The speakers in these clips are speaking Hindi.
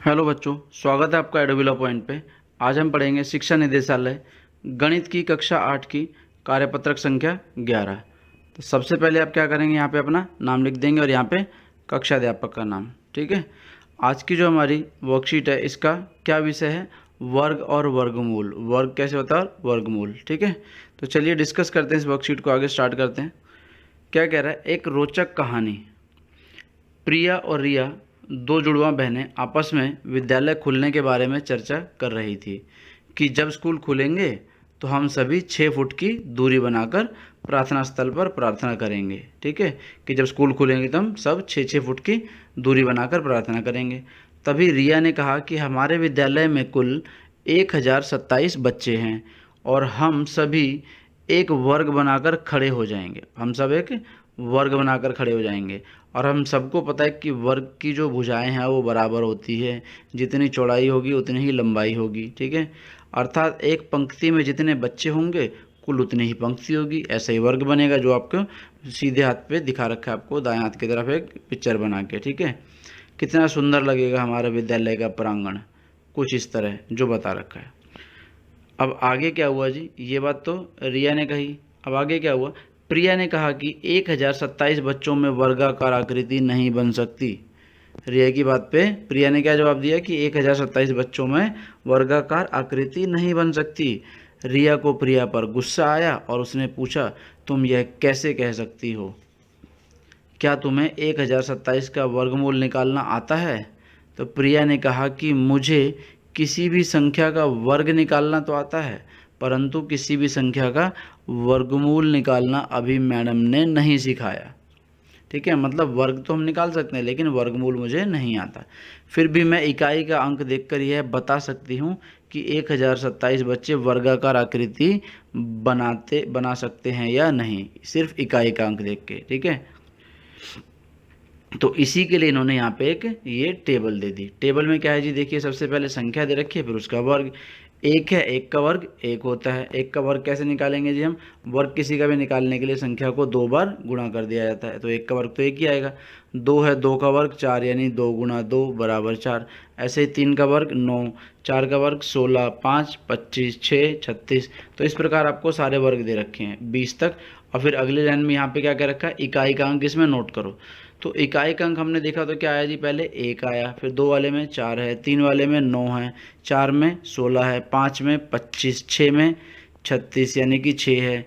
हेलो बच्चों, स्वागत है आपका एडोबिला पॉइंट पे। आज हम पढ़ेंगे शिक्षा निदेशालय गणित की कक्षा 8 की कार्यपत्रक संख्या 11। तो सबसे पहले आप क्या करेंगे, यहाँ पे अपना नाम लिख देंगे और यहाँ पे कक्षा अध्यापक का नाम। ठीक है। आज की जो हमारी वर्कशीट है, इसका क्या विषय है? वर्ग और वर्गमूल। वर्ग कैसे होता है और वर्गमूल। ठीक है। तो चलिए डिस्कस करते हैं, इस वर्कशीट को आगे स्टार्ट करते हैं। क्या कह रहा है? एक रोचक कहानी। प्रिया और रिया, दो जुड़वा बहनें, आपस में विद्यालय खुलने के बारे में चर्चा कर रही थी कि जब स्कूल खुलेंगे तो हम सभी 6 फुट की दूरी बनाकर प्रार्थना स्थल पर प्रार्थना करेंगे। ठीक है, कि जब स्कूल खुलेंगे तो हम सब 6 6 फुट की दूरी बनाकर प्रार्थना करेंगे। तभी रिया ने कहा कि हमारे विद्यालय में कुल 1027 बच्चे हैं और हम सभी एक वर्ग बनाकर खड़े हो जाएंगे। हम सब एक वर्ग बनाकर खड़े हो जाएंगे। और हम सबको पता है कि वर्ग की जो भुजाएं हैं वो बराबर होती है, जितनी चौड़ाई होगी उतनी ही लंबाई होगी। ठीक है, अर्थात एक पंक्ति में जितने बच्चे होंगे कुल उतनी ही पंक्ति होगी। ऐसा ही वर्ग बनेगा, जो आपको सीधे हाथ पे दिखा रखा है, आपको दाएं हाथ की तरफ एक पिक्चर बना के। ठीक है, कितना सुंदर लगेगा हमारा विद्यालय का प्रांगण, कुछ इस तरह जो बता रखा है। अब आगे क्या हुआ जी? ये बात तो रिया ने कही। अब आगे क्या हुआ? प्रिया ने कहा कि 1027 बच्चों में वर्गाकार आकृति नहीं बन सकती। रिया की बात पे प्रिया ने क्या जवाब दिया कि 1027 बच्चों में वर्गाकार आकृति नहीं बन सकती। रिया को प्रिया पर गुस्सा आया और उसने पूछा, तुम यह कैसे कह सकती हो? क्या तुम्हें 1027 का वर्गमूल निकालना आता है? तो प्रिया ने कहा कि मुझे किसी भी संख्या का वर्ग निकालना तो आता है, परंतु किसी भी संख्या का वर्गमूल निकालना अभी मैडम ने नहीं सिखाया। ठीक है, मतलब वर्ग तो हम निकाल सकते हैं लेकिन वर्गमूल मुझे नहीं आता। फिर भी मैं इकाई का अंक देखकर यह बता सकती हूँ कि 1027 बच्चे वर्गाकार आकृति बना सकते हैं या नहीं, सिर्फ इकाई का अंक देख के। ठीक है, तो इसी के लिए इन्होंने यहाँ पे एक ये टेबल दे दी। टेबल में क्या है जी? देखिए, सबसे पहले संख्या दे रखी है, फिर उसका वर्ग। एक है, एक का वर्ग एक होता है। एक का वर्ग कैसे निकालेंगे जी? हम वर्ग किसी का भी निकालने के लिए संख्या को 2 बार गुणा कर दिया जाता है, तो एक का वर्ग तो एक ही आएगा। 2 है, 2 का वर्ग 4, यानी 2 गुणा 2 बराबर 4। ऐसे ही 3 का वर्ग 9, 4 का वर्ग 16, 5 25, 6 36। तो इस प्रकार आपको सारे वर्ग दे रखे हैं 20 तक। और फिर अगले लाइन में यहाँ पे क्या क्या रखा है? इकाई का अंक इसमें नोट करो। तो इकाई का अंक हमने देखा तो क्या आया जी? पहले 1 आया, फिर 2 वाले में 4 है, 3 वाले में 9 है, 4 में 16 है, 5 में 25, 6 में 36 यानी कि 6 है।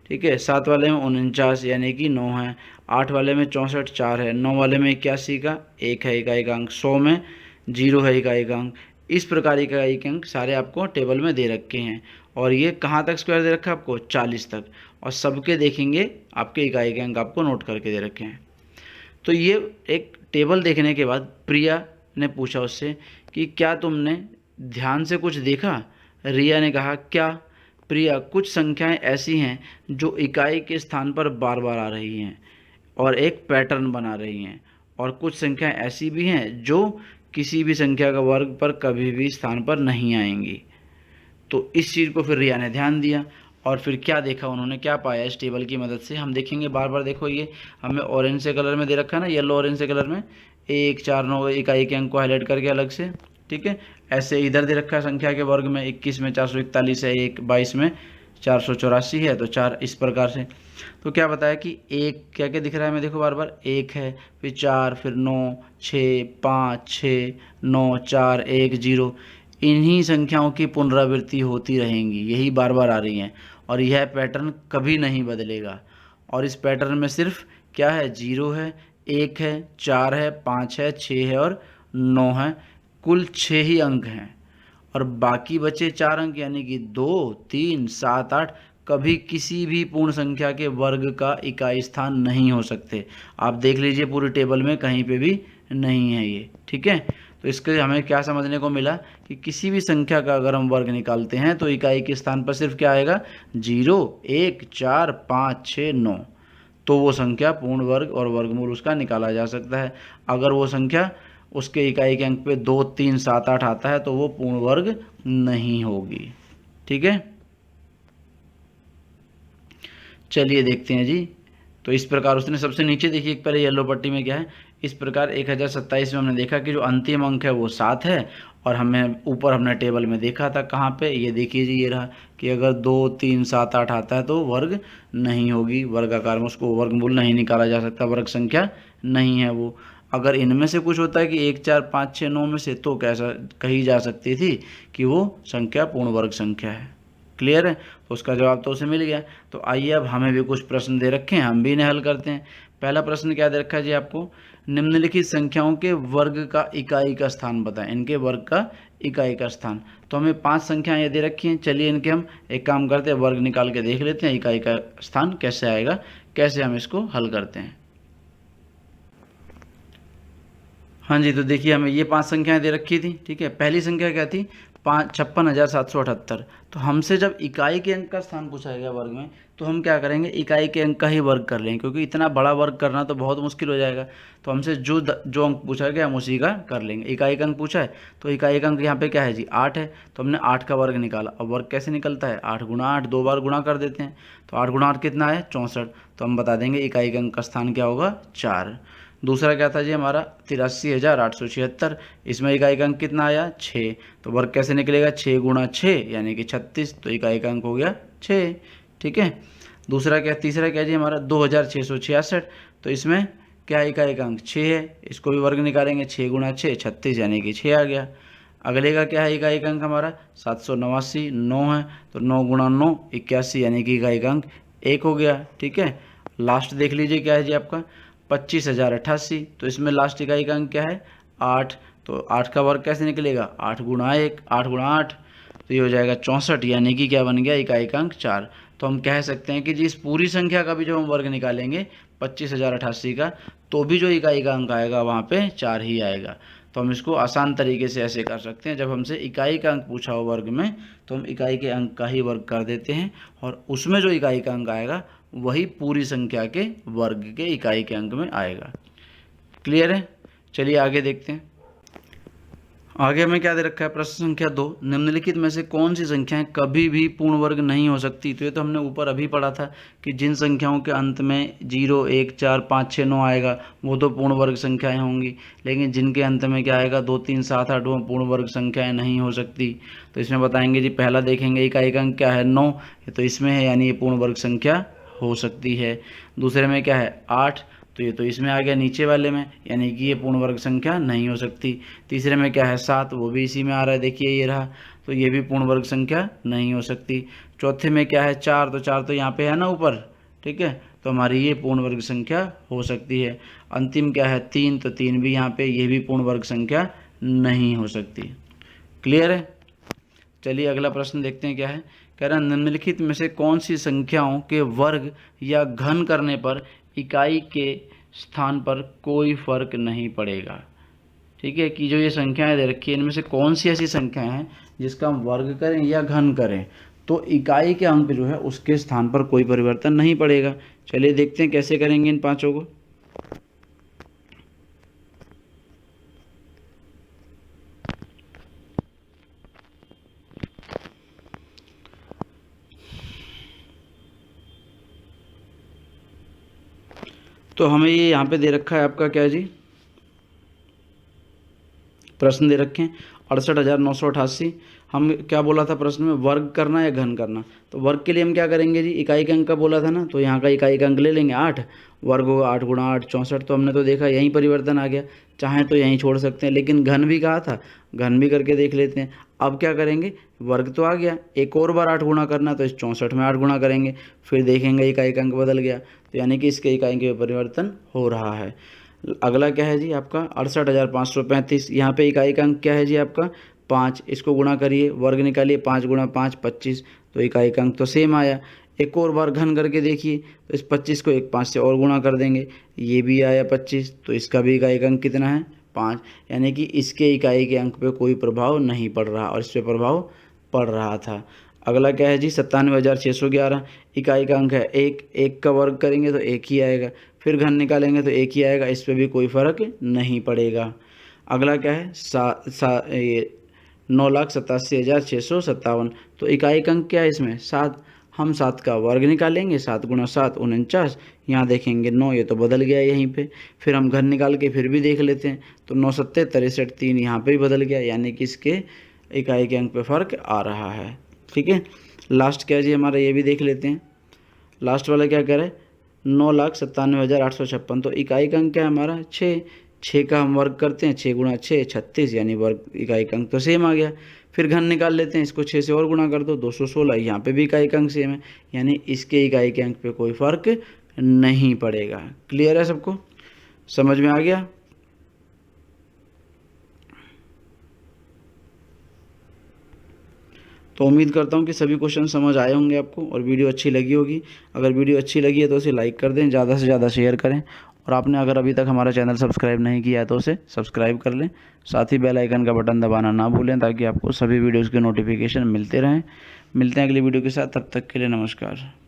ठीक है, 7 वाले में 49 यानी कि 9 है, 8 वाले में 64 4 है, 9 वाले में 81 का 1 है इकाई का अंक, 100 में 0 है इकाई का अंक। इस प्रकार इकाई के अंक सारे आपको टेबल में दे रखे हैं। और ये कहाँ तक स्क्वायर दे रखा है आपको? 40 तक। और सबके देखेंगे आपके इकाई के अंक आपको नोट करके दे रखे हैं। तो ये एक टेबल देखने के बाद प्रिया ने पूछा उससे कि क्या तुमने ध्यान से कुछ देखा? रिया ने कहा, क्या? प्रिया, कुछ संख्याएं ऐसी हैं जो इकाई के स्थान पर बार बार आ रही हैं और एक पैटर्न बना रही हैं, और कुछ संख्याएं ऐसी भी हैं जो किसी भी संख्या का वर्ग पर कभी भी स्थान पर नहीं आएंगी। तो इस चीज़ को फिर रिया ने ध्यान दिया और फिर क्या देखा उन्होंने, क्या पाया इस टेबल की मदद से, हम देखेंगे बार बार। देखो, ये हमें ऑरेंज से कलर में दे रखा है ना, येलो ऑरेंज से कलर में, 1 4 9 इकाई के अंक को हाईलाइट करके अलग से। ठीक है, ऐसे इधर दे रखा है संख्या के वर्ग में 21 में 441 है, 22 में 484 है, तो 4 इस प्रकार से। तो क्या बताया कि एक क्या क्या दिख रहा है हमें? देखो बार बार 1 है, फिर 4, फिर 9, 6 5 6 9 4 1 0। इन्हीं संख्याओं की पुनरावृत्ति होती रहेंगी, यही बार बार आ रही हैं और यह पैटर्न कभी नहीं बदलेगा। और इस पैटर्न में सिर्फ क्या है? 0 है, 1 है, 4 है, 5 है, 6 है और 9 है। कुल 6 ही अंक हैं और बाकी बचे 4 अंक यानी कि 2 3 7 8 कभी किसी भी पूर्ण संख्या के वर्ग का इकाई स्थान नहीं हो सकते। आप देख लीजिए पूरी टेबल में कहीं पे भी नहीं है ये। ठीक है, तो इसके हमें क्या समझने को मिला कि किसी भी संख्या का अगर हम वर्ग निकालते हैं तो इकाई के स्थान पर सिर्फ क्या आएगा? 0 1 4 5 6 9। तो वो संख्या पूर्ण वर्ग और वर्गमूल उसका निकाला जा सकता है। अगर वो संख्या उसके इकाई के अंक पे 2 3 7 8 आता है तो वो पूर्ण वर्ग नहीं होगी। ठीक है, चलिए देखते हैं जी। तो इस प्रकार उसने सबसे नीचे देखिए, पहले येलो पट्टी में क्या है? इस प्रकार 1027 में हमने देखा कि जो अंतिम अंक है वो 7 है, और ऊपर हमने टेबल में देखा था कहाँ पे, ये देखिए जी, ये रहा कि अगर 2, 3, 7, 8 आता है तो वर्ग नहीं होगी, वर्गाकार में उसको वर्गमूल नहीं निकाला जा सकता, वर्ग संख्या नहीं है वो। अगर इनमें से कुछ होता है कि 1, 4, 5, 6, 9 में से, तो कैसा कही जा सकती थी कि वो संख्या पूर्ण वर्ग संख्या है। क्लियर है? तो उसका जवाब तो उसे मिल गया। तो आइए अब हमें भी कुछ प्रश्न दे रखे हैं, हम भी इन्हें हल करते हैं। पहला प्रश्न क्या दे रखा है जी आपको, निम्नलिखित संख्याओं के वर्ग का इकाई का स्थान बताएं, इनके वर्ग का इकाई का स्थान। तो हमें 5 संख्याएं ये दे रखी हैं, चलिए इनके हम एक काम करते हैं, वर्ग निकाल के देख लेते हैं इकाई का स्थान कैसे आएगा, कैसे हम इसको हल करते हैं। हाँ जी, तो देखिए हमें ये 5 संख्याएं दे रखी थी, ठीक है। पहली संख्या क्या थी, 56,778। तो हमसे जब इकाई के अंक का स्थान पूछा गया वर्ग में, तो हम क्या करेंगे, इकाई के अंक का ही वर्ग कर लेंगे, क्योंकि इतना बड़ा वर्ग करना तो बहुत मुश्किल हो जाएगा। तो हमसे जो अंक पूछा गया हम उसी का कर लेंगे। इकाई का अंक पूछा है, तो इकाई का अंक यहाँ पे क्या है जी, 8 है, तो हमने 8 का वर्ग निकाला। अब वर्ग कैसे निकलता है, 8 गुणा 8, 2 बार गुणा कर देते हैं, तो 8 गुणा 8 कितना है, 64। तो हम बता देंगे इकाई के अंक का स्थान क्या होगा, 4। दूसरा क्या था जी हमारा, 83,876, इसमें इकाई का अंक कितना आया, 6। तो वर्ग कैसे निकलेगा, 6 गुणा 6 यानी कि 36, तो इकाई का अंक हो गया 6, ठीक है। तीसरा क्या जी हमारा, 2,666, तो इसमें क्या इकाई का अंक 6 है, इसको भी वर्ग निकालेंगे, 6 गुणा 6 36 यानी कि 6 आ गया। अगले का क्या है इकाई का अंक हमारा, 789, 9 है, तो 9 गुणा 9 81 यानी कि इकाई का अंक 1 हो गया, ठीक है। लास्ट देख लीजिए क्या है जी आपका, 25,088, तो इसमें लास्ट इकाई का अंक क्या है, 8। तो 8 का वर्ग कैसे निकलेगा, 8 गुणा 1, 8 गुणा 8, तो ये हो जाएगा 64 यानी कि क्या बन गया, इकाई का अंक 4। तो हम कह सकते हैं कि जी इस पूरी संख्या का भी जब हम वर्ग निकालेंगे 25,088 का, तो भी जो इकाई का अंक आएगा वहाँ पे 4 ही आएगा। तो हम इसको आसान तरीके से ऐसे कर सकते हैं, जब हमसे इकाई का अंक पूछा हो वर्ग में, तो हम इकाई के अंक का ही वर्ग कर देते हैं, और उसमें जो इकाई का अंक आएगा वही पूरी संख्या के वर्ग के इकाई के अंक में आएगा। क्लियर है? चलिए आगे देखते हैं। आगे हमें क्या दे रखा है, प्रश्न संख्या 2, निम्नलिखित में से कौन सी संख्याएं कभी भी पूर्ण वर्ग नहीं हो सकती। तो ये तो हमने ऊपर अभी पढ़ा था कि जिन संख्याओं के अंत में 0, 1, 4, 5, 6, 9 आएगा वो तो पूर्ण वर्ग संख्याएं होंगी, लेकिन जिनके अंत में क्या आएगा, 2, 3, 7, 8 वो पूर्ण वर्ग संख्याएं नहीं हो सकती। तो इसमें बताएंगे जी, पहला देखेंगे इकाई का अंक क्या है, 9, ये तो इसमें है यानी ये पूर्ण वर्ग संख्या हो सकती है। दूसरे में क्या है, 8, तो ये तो इसमें आ गया नीचे वाले में, यानी कि ये पूर्ण वर्ग संख्या नहीं हो सकती। तीसरे में क्या है, 7, वो भी इसी में आ रहा है, देखिए ये रहा, तो ये भी पूर्ण वर्ग संख्या नहीं हो सकती। चौथे में क्या है, 4, तो 4 तो यहाँ पे है ना ऊपर, ठीक है, तो हमारी ये पूर्ण वर्ग संख्या हो सकती है। अंतिम क्या है, 3, तो 3 भी यहाँ पे, ये भी पूर्ण वर्ग संख्या नहीं हो सकती। क्लियर है? चलिए अगला प्रश्न देखते हैं क्या है। कह रहा है, निम्नलिखित में से कौन सी संख्याओं के वर्ग या घन करने पर इकाई के स्थान पर कोई फर्क नहीं पड़ेगा। ठीक है, कि जो ये संख्याएं दे रखी है इनमें से कौन सी ऐसी संख्याएं हैं जिसका हम वर्ग करें या घन करें तो इकाई के अंक जो है उसके स्थान पर कोई परिवर्तन नहीं पड़ेगा। चलिए देखते हैं कैसे करेंगे इन पांचों को। तो हमें ये यहाँ पे दे रखा है आपका क्या जी, प्रश्न दे रखे हैं 68,988। हम क्या बोला था प्रश्न में, वर्ग करना या घन करना। तो वर्ग के लिए हम क्या करेंगे जी, इकाई का अंक का बोला था ना, तो यहाँ का इकाई का अंक ले लेंगे 8, वर्ग होगा 8 गुणा 8 64। तो हमने तो देखा यहीं परिवर्तन आ गया, चाहे तो यहीं छोड़ सकते हैं, लेकिन घन भी कहा था, घन भी करके देख लेते हैं। अब क्या करेंगे, वर्ग तो आ गया, एक और बार 8 गुणा करना, तो इस 64 में 8 गुणा करेंगे, फिर देखेंगे इकाई का अंक बदल गया, तो यानी कि इसके इकाई के परिवर्तन हो रहा है। अगला क्या है जी आपका 68,535। यहाँ पे इकाई का अंक क्या है जी आपका 5, इसको गुणा करिए, वर्ग निकालिए, 5 गुणा 5 25, तो इकाई का अंक तो सेम आया। एक और बार घन करके देखिए, तो इस 25 को एक 5 से और गुणा कर देंगे, ये भी आया 25, तो इसका भी इकाई का अंक कितना है 5, यानी कि इसके इकाई के अंक पे कोई प्रभाव नहीं पड़ रहा और इस पर प्रभाव पड़ रहा था। अगला क्या है जी 97,611। इकाई का अंक है 1, 1 का वर्ग करेंगे तो 1 ही आएगा, फिर घन निकालेंगे तो 1 ही आएगा, इस पर भी कोई फर्क नहीं पड़ेगा। अगला क्या है 9,87,657। तो इकाई का अंक क्या है इसमें 7, हम 7 का वर्ग निकालेंगे, 7 गुणा 7 49, यहाँ देखेंगे 9, ये तो बदल गया यहीं पे। फिर हम घर निकाल के फिर भी देख लेते हैं, तो 9 सत्ते 63, 3 यहाँ पे भी बदल गया, यानी कि इसके इकाई के अंक पे फ़र्क आ रहा है। ठीक है, लास्ट क्या जी हमारा, ये भी देख लेते हैं। लास्ट वाला क्या करे, 9,97,856, तो इकाई का अंक क्या है हमारा 6, 6 का हम वर्ग करते हैं, 6 गुणा 6 36, यानी वर्ग इकाई का अंक तो सेम आ गया। फिर घन निकाल लेते हैं, इसको 6 से और गुणा कर दो, 216, यहाँ पे भी इकाई का अंक सेम है, यानी इसके इकाई के अंक पे कोई फ़र्क नहीं पड़ेगा। क्लियर है सबको, समझ में आ गया? तो उम्मीद करता हूँ कि सभी क्वेश्चन समझ आए होंगे आपको और वीडियो अच्छी लगी होगी। अगर वीडियो अच्छी लगी है तो उसे लाइक कर दें, ज़्यादा से ज़्यादा शेयर करें, और आपने अगर अभी तक हमारा चैनल सब्सक्राइब नहीं किया है तो उसे सब्सक्राइब कर लें। साथ ही बेल आइकन का बटन दबाना ना भूलें, ताकि आपको सभी वीडियोज़ के नोटिफिकेशन मिलते रहें। मिलते हैं अगली वीडियो के साथ, तब तक के लिए नमस्कार।